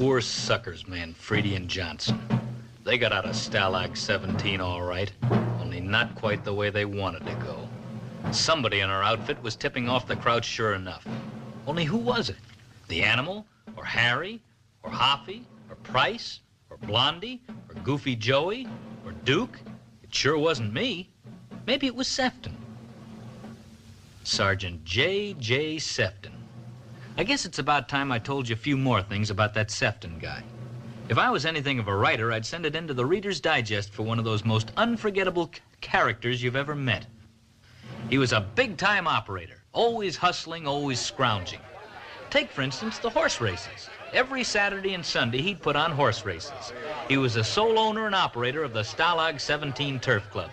Poor suckers, Manfredi and Johnson. They got out of Stalag 17 all right, only not quite the way they wanted to go. Somebody in our outfit was tipping off the crowd sure enough. Only who was it? The Animal? Or Harry? Or Hoffy? Or Price? Or Blondie? Or Goofy Joey? Or Duke? It sure wasn't me. Maybe it was Sefton. Sergeant J. Sefton. I guess it's about time I told you a few more things about that Sefton guy. If I was anything of a writer, I'd send it into the Reader's Digest for one of those most unforgettable characters you've ever met. He was a big-time operator, always hustling, always scrounging. Take, for instance, the horse races. Every Saturday and Sunday, he'd put on horse races. He was the sole owner and operator of the Stalag 17 Turf Club.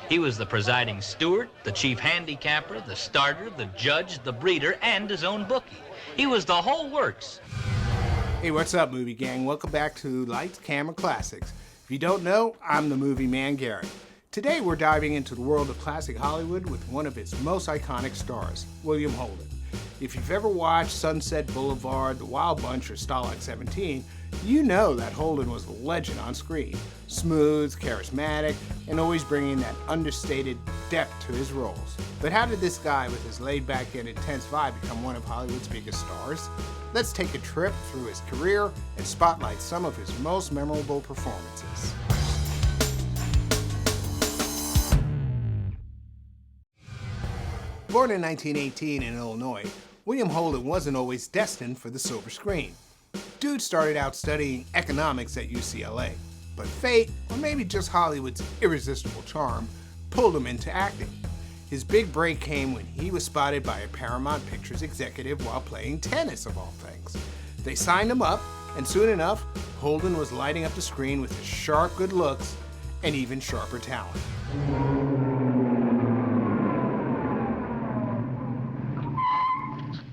He was the presiding steward, the chief handicapper, the starter, the judge, the breeder, and his own bookie. He was the whole works. Hey, what's up, movie gang? Welcome back to Lights, Camera, Classics. If you don't know, I'm the movie man, Gary. Today, we're diving into the world of classic Hollywood with one of its most iconic stars, William Holden. If you've ever watched Sunset Boulevard, The Wild Bunch, or Stalag 17, you know that Holden was a legend on screen. Smooth, charismatic, and always bringing that understated depth to his roles. But how did this guy with his laid-back and intense vibe become one of Hollywood's biggest stars? Let's take a trip through his career and spotlight some of his most memorable performances. Born in 1918 in Illinois, William Holden wasn't always destined for the silver screen. Dude started out studying economics at UCLA, but fate, or maybe just Hollywood's irresistible charm, pulled him into acting. His big break came when he was spotted by a Paramount Pictures executive while playing tennis, of all things. They signed him up, and soon enough, Holden was lighting up the screen with his sharp good looks and even sharper talent.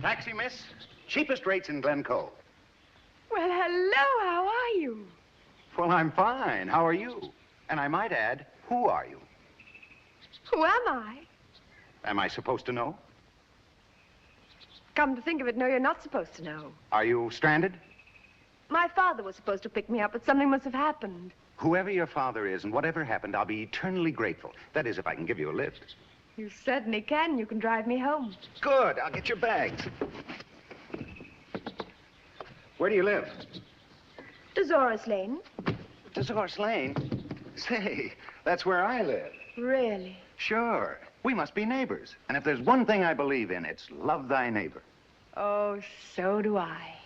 Taxi, miss. Cheapest rates in Glencoe. Well, hello, how are you? Well, I'm fine. How are you? And I might add, who are you? Who am I? Am I supposed to know? Come to think of it, no, you're not supposed to know. Are you stranded? My father was supposed to pick me up, but something must have happened. Whoever your father is and whatever happened, I'll be eternally grateful. That is, if I can give you a lift. You certainly can. You can drive me home. Good. I'll get your bags. Where do you live? Doris Lane. Doris Lane? Say, that's where I live. Really? Sure. We must be neighbors. And if there's one thing I believe in, it's love thy neighbor. Oh, so do I.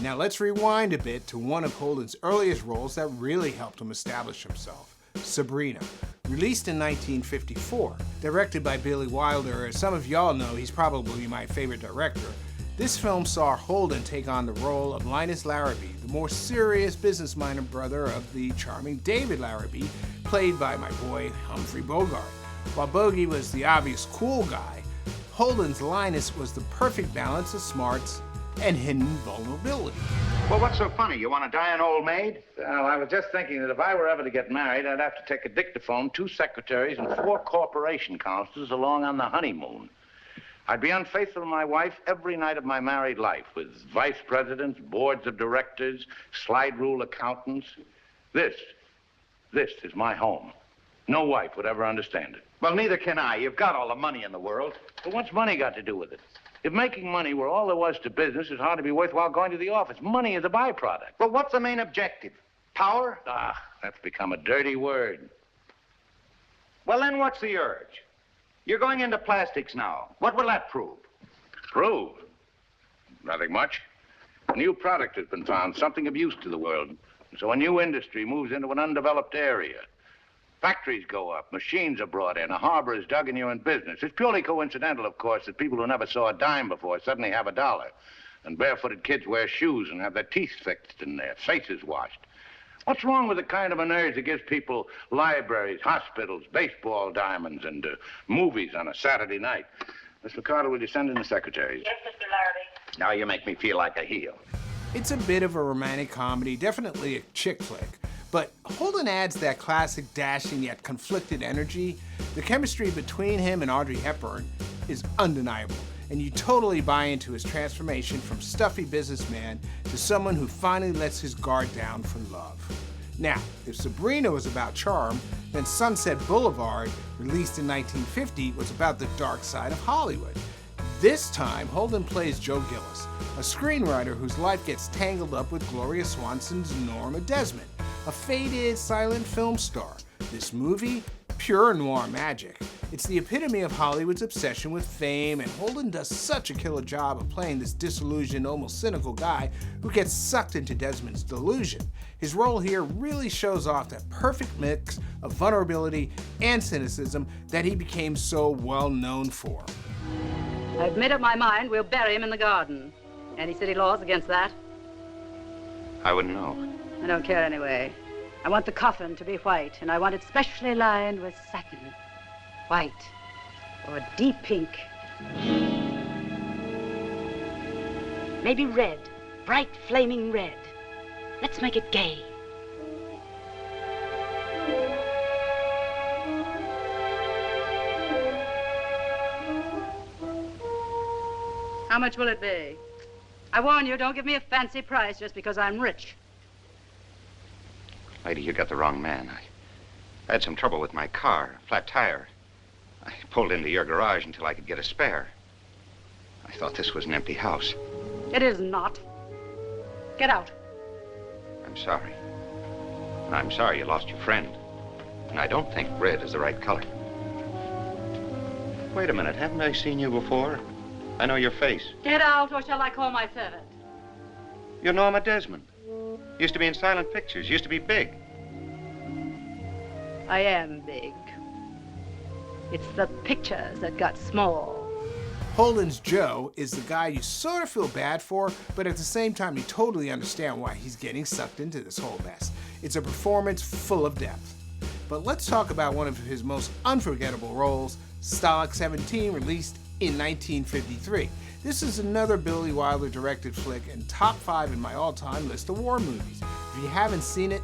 Now let's rewind a bit to one of Holden's earliest roles that really helped him establish himself, Sabrina. Released in 1954, directed by Billy Wilder, as some of y'all know, he's probably my favorite director. This film saw Holden take on the role of Linus Larrabee, the more serious business-minded brother of the charming David Larrabee, played by my boy Humphrey Bogart. While Bogey was the obvious cool guy, Holden's Linus was the perfect balance of smarts and hidden vulnerability. Well, what's so funny? You want to die an old maid? Well, I was just thinking that if I were ever to get married, I'd have to take a dictaphone, 2 secretaries, and 4 corporation counselors along on the honeymoon. I'd be unfaithful to my wife every night of my married life, with vice presidents, boards of directors, slide rule accountants. This is my home. No wife would ever understand it. Well, neither can I. You've got all the money in the world. But what's money got to do with it? If making money were all there was to business, it's hard to be worthwhile going to the office. Money is a byproduct. Well, what's the main objective? Power? Ah, that's become a dirty word. Well, then what's the urge? You're going into plastics now. What will that prove? Prove? Nothing much. A new product has been found, something of use to the world. So a new industry moves into an undeveloped area. Factories go up, machines are brought in, a harbor is dug, and you're in business. It's purely coincidental, of course, that people who never saw a dime before suddenly have $1. And barefooted kids wear shoes and have their teeth fixed and their faces washed. What's wrong with the kind of an urge that gives people libraries, hospitals, baseball diamonds, and movies on a Saturday night? Mr. Carter, will you send in the secretaries? Yes, Mr. Larrabee. Now you make me feel like a heel. It's a bit of a romantic comedy, definitely a chick flick. But Holden adds that classic dashing yet conflicted energy. The chemistry between him and Audrey Hepburn is undeniable. and you totally buy into his transformation from stuffy businessman to someone who finally lets his guard down for love. Now, if Sabrina was about charm, then Sunset Boulevard, released in 1950, was about the dark side of Hollywood. This time, Holden plays Joe Gillis, a screenwriter whose life gets tangled up with Gloria Swanson's Norma Desmond, a faded silent film star. This movie, pure noir magic. It's the epitome of Hollywood's obsession with fame, and Holden does such a killer job of playing this disillusioned, almost cynical guy who gets sucked into Desmond's delusion. His role here really shows off that perfect mix of vulnerability and cynicism that he became so well known for. I've made up my mind we'll bury him in the garden. Any city laws against that? I wouldn't know. I don't care anyway. I want the coffin to be white, and I want it specially lined with satin. White or deep pink. Maybe red, bright flaming red. Let's make it gay. How much will it be? I warn you, don't give me a fancy price just because I'm rich. Lady, you got the wrong man. I had some trouble with my car, a flat tire. I pulled into your garage until I could get a spare. I thought this was an empty house. It is not. Get out. I'm sorry. And I'm sorry you lost your friend. And I don't think red is the right color. Wait a minute, haven't I seen you before? I know your face. Get out, or shall I call my servant? You're Norma Desmond. Used to be in silent pictures, used to be big. I am big. It's the pictures that got small. Holden's Joe is the guy you sort of feel bad for, but at the same time you totally understand why he's getting sucked into this whole mess. It's a performance full of depth. But let's talk about one of his most unforgettable roles, Stalag 17, released in 1953. This is another Billy Wilder directed flick and top 5 in my all-time list of war movies. If you haven't seen it,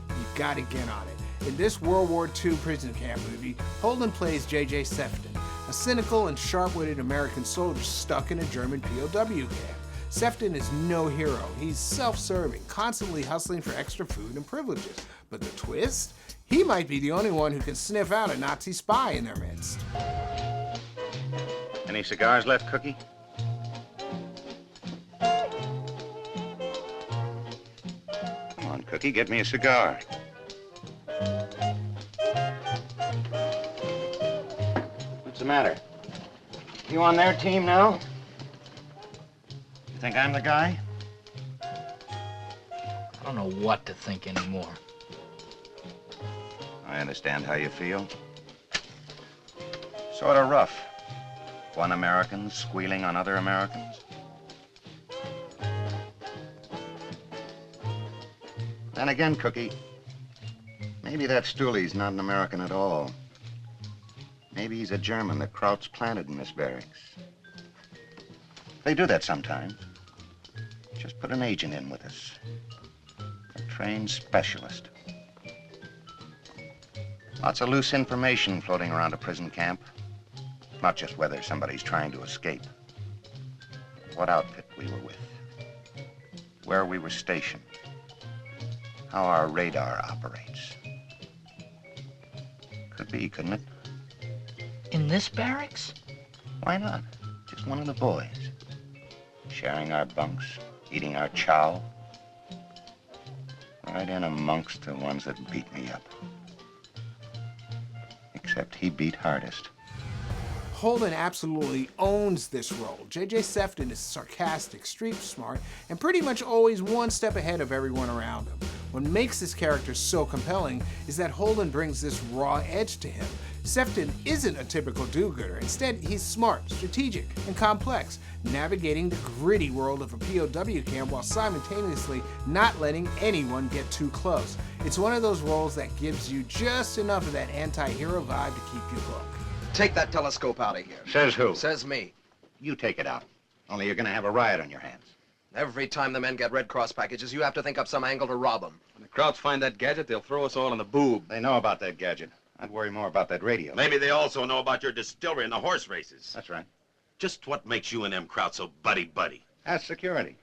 you've got to get on it. In this World War II prison camp movie, Holden plays J.J. Sefton, a cynical and sharp-witted American soldier stuck in a German POW camp. Sefton is no hero. He's self-serving, constantly hustling for extra food and privileges. But the twist? He might be the only one who can sniff out a Nazi spy in their midst. Any cigars left, Cookie? Come on, Cookie, get me a cigar. What's the matter? You on their team now? You think I'm the guy? I don't know what to think anymore. I understand how you feel. Sort of rough. One American squealing on other Americans. Then again, Cookie, maybe that Stooley's not an American at all. Maybe he's a German that Kraut's planted in this barracks. They do that sometimes. Just put an agent in with us. A trained specialist. Lots of loose information floating around a prison camp. Not just whether somebody's trying to escape. What outfit we were with. Where we were stationed. How our radar operates. Could be, couldn't it? In this barracks? Why not? Just one of the boys. Sharing our bunks, eating our chow. Right in amongst the ones that beat me up. Except he beat hardest. Holden absolutely owns this role. J.J. Sefton is sarcastic, street smart, and pretty much always one step ahead of everyone around him. What makes this character so compelling is that Holden brings this raw edge to him. Sefton isn't a typical do-gooder. Instead, he's smart, strategic, and complex, navigating the gritty world of a POW camp while simultaneously not letting anyone get too close. It's one of those roles that gives you just enough of that anti-hero vibe to keep you hooked. Take that telescope out of here. Says who? Says me. You take it out. Only you're gonna have a riot on your hands. Every time the men get Red Cross packages, you have to think up some angle to rob them. When the Krauts find that gadget, they'll throw us all in the boob. They know about that gadget. I'd worry more about that radio. Maybe they also know about your distillery and the horse races. That's right. Just what makes you and them crowd so buddy-buddy? That's security.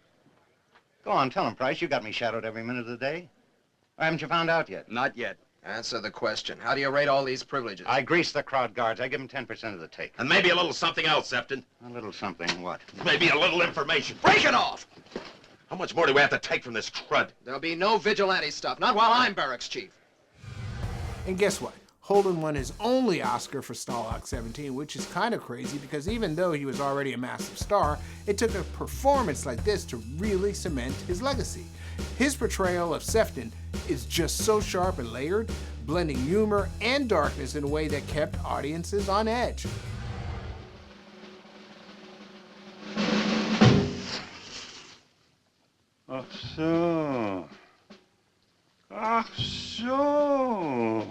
Go on, tell him, Price. You got me shadowed every minute of the day. Or haven't you found out yet? Not yet. Answer the question. How do you rate all these privileges? I grease the crowd guards. I give them 10% of the take. And maybe a little something else, Sefton. A little something what? Maybe a little information. Break it off! How much more do we have to take from this crud? There'll be no vigilante stuff. Not while I'm barracks chief. And guess what? Holden won his only Oscar for Stalag 17, which is kind of crazy because even though he was already a massive star, it took a performance like this to really cement his legacy. His portrayal of Sefton is just so sharp and layered, blending humor and darkness in a way that kept audiences on edge. Ach so. Ach so.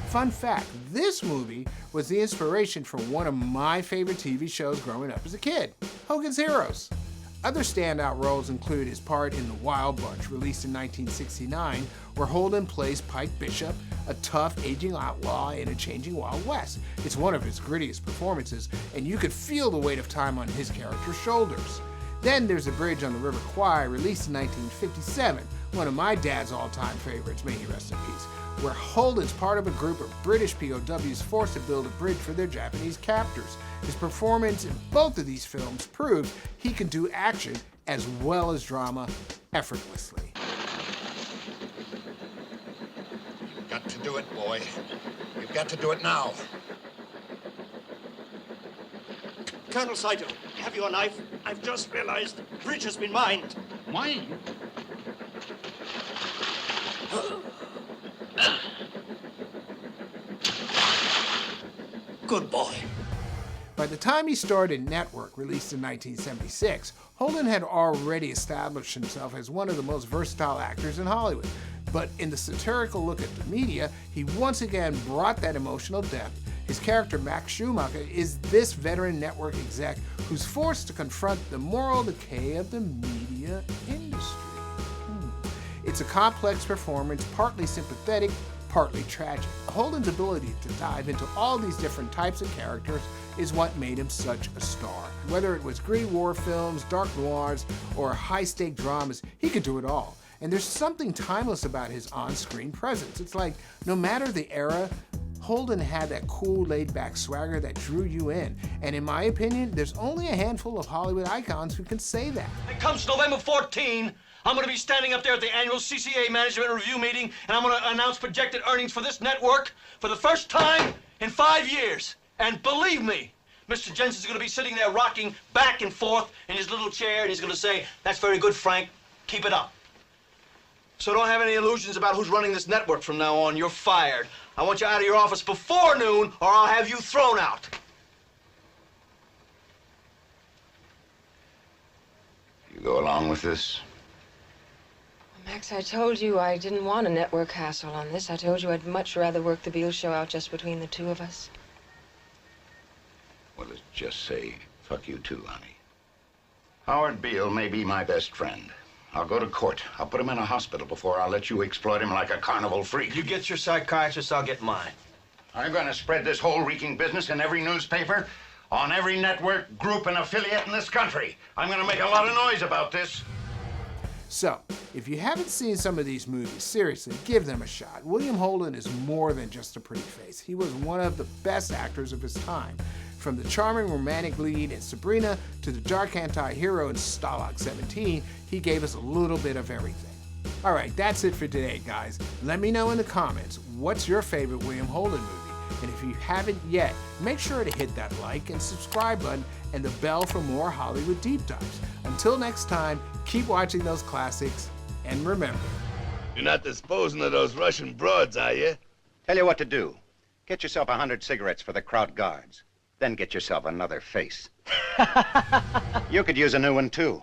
Fun fact, this movie was the inspiration for one of my favorite TV shows growing up as a kid, Hogan's Heroes. Other standout roles include his part in The Wild Bunch, released in 1969, where Holden plays Pike Bishop, a tough, aging outlaw in a changing Wild West. It's one of his grittiest performances, and you could feel the weight of time on his character's shoulders. Then there's The Bridge on the River Kwai, released in 1957, one of my dad's all-time favorites, may he rest in peace, where Holden's part of a group of British POWs forced to build a bridge for their Japanese captors. His performance in both of these films proves he can do action as well as drama effortlessly. You've got to do it, boy. You've got to do it now. Colonel Saito, have you a knife? I've just realized the bridge has been mined. Mined? Good boy. By the time he starred in Network, released in 1976, Holden had already established himself as one of the most versatile actors in Hollywood. But in the satirical look at the media, he once again brought that emotional depth. His character, Max Schumacher, is this veteran network exec who's forced to confront the moral decay of the media industry. It's a complex performance, partly sympathetic, partly tragic. Holden's ability to dive into all these different types of characters is what made him such a star. Whether it was gritty war films, dark noirs, or high-stake dramas, he could do it all. And there's something timeless about his on-screen presence. It's like, no matter the era, Holden had that cool, laid-back swagger that drew you in. And in my opinion, there's only a handful of Hollywood icons who can say that. It comes November 14. I'm going to be standing up there at the annual CCA Management Review meeting, and I'm going to announce projected earnings for this network for the first time in 5 years. And believe me, Mr. Jensen's going to be sitting there rocking back and forth in his little chair, and he's going to say, "That's very good, Frank. Keep it up." So don't have any illusions about who's running this network from now on. You're fired. I want you out of your office before noon, or I'll have you thrown out. You go along with this? Max, I told you I didn't want a network hassle on this. I told you I'd much rather work the Beale show out just between the two of us. Well, let's just say, fuck you too, honey. Howard Beale may be my best friend. I'll go to court. I'll put him in a hospital before I'll let you exploit him like a carnival freak. You get your psychiatrist, I'll get mine. I'm going to spread this whole reeking business in every newspaper, on every network, group, and affiliate in this country. I'm going to make a lot of noise about this. So, if you haven't seen some of these movies, seriously, give them a shot. William Holden is more than just a pretty face. He was one of the best actors of his time. From the charming romantic lead in Sabrina to the dark anti-hero in Stalag 17, he gave us a little bit of everything. All right, that's it for today, guys. Let me know in the comments, what's your favorite William Holden movie? And if you haven't yet, make sure to hit that like and subscribe button and the bell for more Hollywood deep dives. Until next time, keep watching those classics, and remember, You're not disposing of those Russian broads, are you? Tell you what to do. Get yourself 100 cigarettes for the crowd guards. Then get yourself another face. You could use a new one, too.